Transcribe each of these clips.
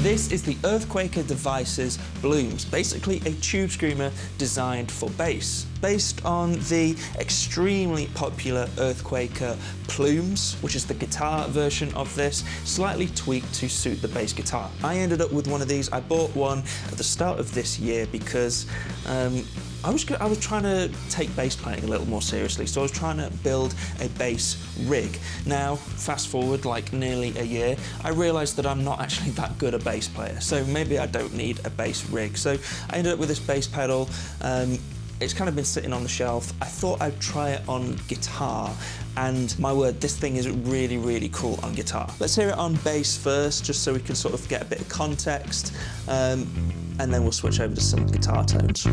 This is the Earthquaker Devices Blumes, basically a tube screamer designed for bass. Based on the extremely popular Earthquaker Plumes, which is the guitar version of this, slightly tweaked to suit the bass guitar. I ended up with one of these. I bought one at the start of this year because I was trying to take bass playing a little more seriously, so I was trying to build a bass rig. Now, fast forward like nearly a year, I realised that I'm not actually that good a bass player, so maybe I don't need a bass rig. So I ended up with this bass pedal. It's kind of been sitting on the shelf. I thought I'd try it on guitar, and my word, this thing is really, really cool on guitar. Let's hear it on bass first, just so we can sort of get a bit of context, and then we'll switch over to some guitar tones.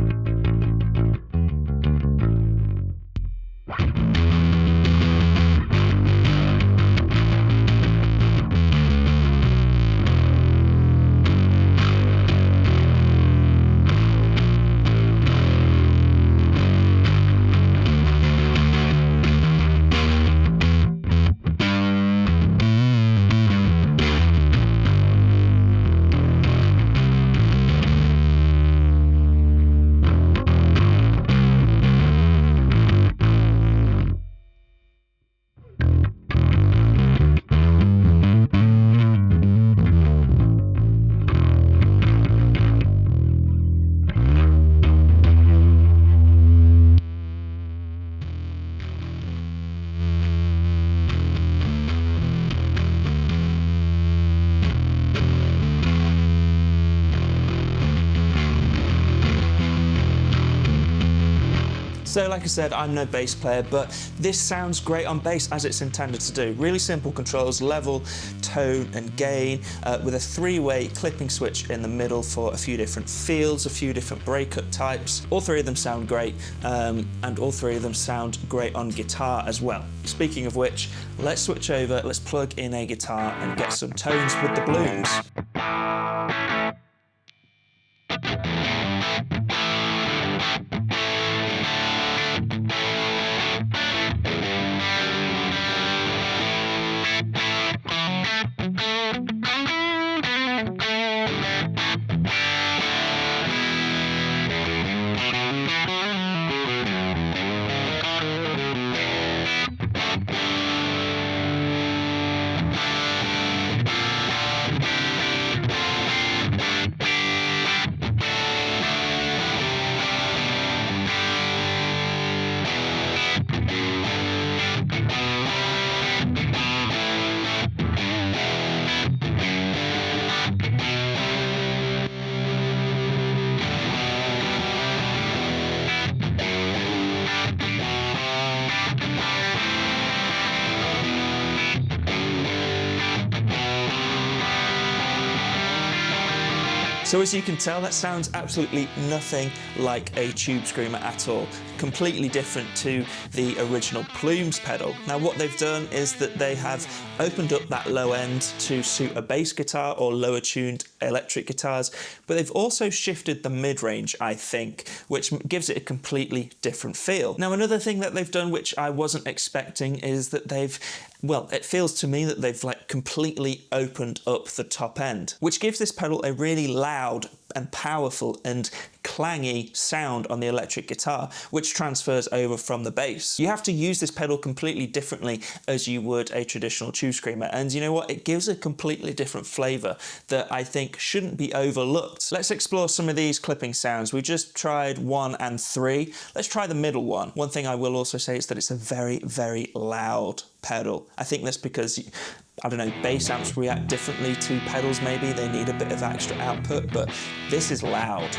So like I said, I'm no bass player, but this sounds great on bass as it's intended to do. Really simple controls, level, tone and gain, with a three-way clipping switch in the middle for a few different fields, a few different breakup types. All three of them sound great, and all three of them sound great on guitar as well. Speaking of which, let's switch over, let's plug in a guitar and get some tones with the Blumes. So as you can tell, that sounds absolutely nothing like a tube screamer at all. Completely different to the original Plumes pedal. Now what they've done is that they have opened up that low end to suit a bass guitar or lower tuned electric guitars, but they've also shifted the mid-range, I think, which gives it a completely different feel. Now another thing that they've done which I wasn't expecting is that well, it feels to me that they've like completely opened up the top end, which gives this pedal a really loud and powerful and clangy sound on the electric guitar, which transfers over from the bass. You have to use this pedal completely differently as you would a traditional tube screamer, and you know what? It gives a completely different flavour that I think shouldn't be overlooked. Let's explore some of these clipping sounds. We just tried 1 and 3. Let's try the middle one. One thing I will also say is that it's a very, very loud pedal. I think that's because, I don't know, bass amps react differently to pedals maybe. They need a bit of extra output, but this is loud.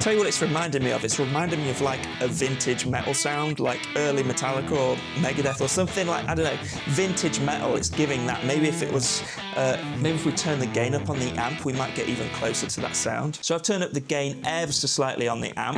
Tell you what it's reminding me of. It's reminding me of like a vintage metal sound, like early Metallica or Megadeth or something like, I don't know, vintage metal. It's giving that. Maybe if it was, maybe if we turn the gain up on the amp, we might get even closer to that sound. So I've turned up the gain ever so slightly on the amp.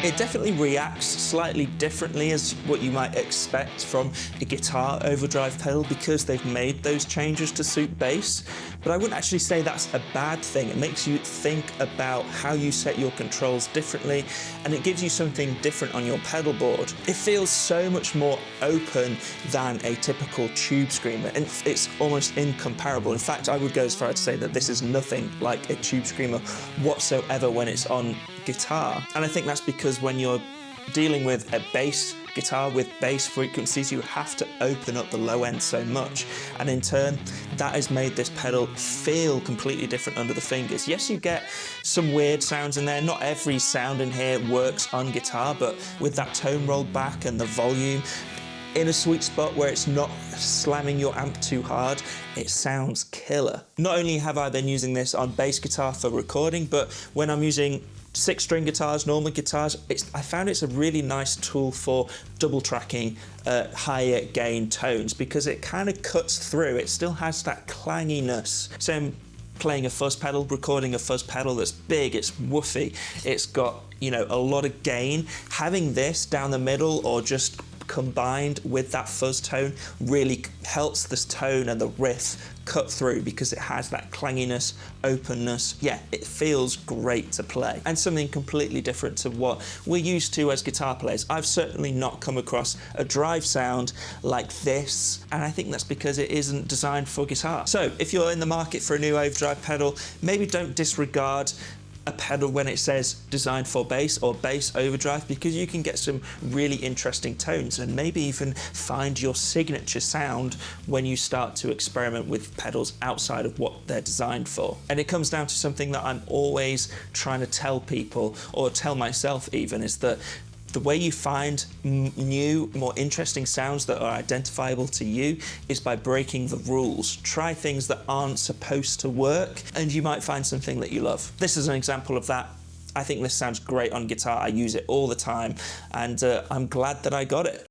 It definitely reacts slightly differently as what you might expect from a guitar overdrive pedal because they've made those changes to suit bass, but I wouldn't actually say that's a bad thing. It makes you think about how you set your controls differently, and it gives you something different on your pedal board. It feels so much more open than a typical tube screamer, and it's almost incomparable. In fact, I would go as far as to say that this is nothing like a tube screamer whatsoever when it's on guitar. And I think that's because when you're dealing with a bass guitar with bass frequencies, you have to open up the low end so much, and in turn that has made this pedal feel completely different under the fingers. Yes, you get some weird sounds in there. Not every sound in here works on guitar, but with that tone rolled back and the volume in a sweet spot where it's not slamming your amp too hard, it sounds killer. Not only have I been using this on bass guitar for recording, but when I'm using 6-string guitars, normal guitars, I found it's a really nice tool for double tracking higher gain tones because it kind of cuts through. It still has that clanginess. So I'm playing a fuzz pedal, recording a fuzz pedal that's big, it's woofy, it's got, you know, a lot of gain. Having this down the middle or just combined with that fuzz tone really helps this tone and the riff cut through because it has that clanginess, openness. Yeah, it feels great to play and something completely different to what we're used to as guitar players. I've certainly not come across a drive sound like this, and I think that's because it isn't designed for guitar. So if you're in the market for a new overdrive pedal, maybe don't disregard a pedal when it says designed for bass or bass overdrive, because you can get some really interesting tones and maybe even find your signature sound when you start to experiment with pedals outside of what they're designed for. And it comes down to something that I'm always trying to tell people, or tell myself even, is that the way you find new, more interesting sounds that are identifiable to you is by breaking the rules. Try things that aren't supposed to work, and you might find something that you love. This is an example of that. I think this sounds great on guitar. I use it all the time, and I'm glad that I got it.